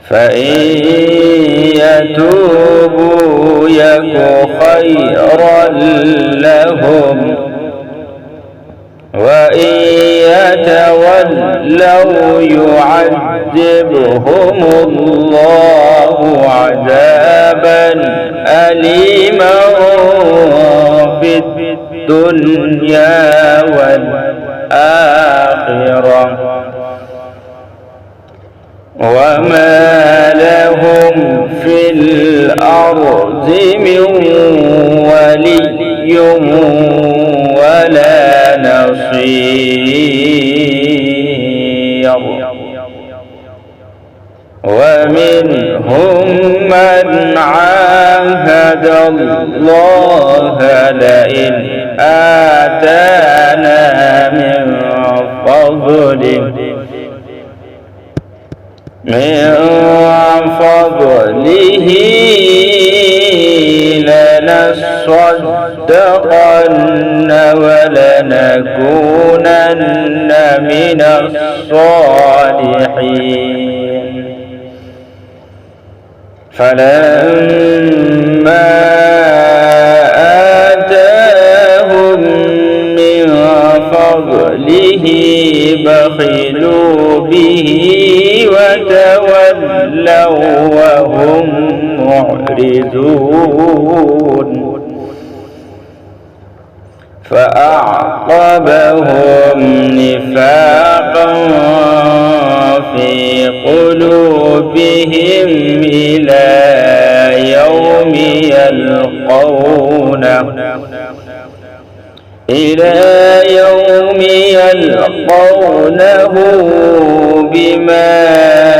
فإن يتوبوا يك خيرا لهم وإن يتولوا يعذبهم الله عذابا أليما في الدنيا والآخرة وما لهم في الأرض من ولي ولا نصير ومنهم من عاهد الله لئن آتانا من فضله لنصدقن ولنكونن من الصالحين فلما آتاهم من فضله بخلوا به وتولوا وهم معرضون فأعقبهم نفاقا في قلوبهم إلى يوم يلقونه بما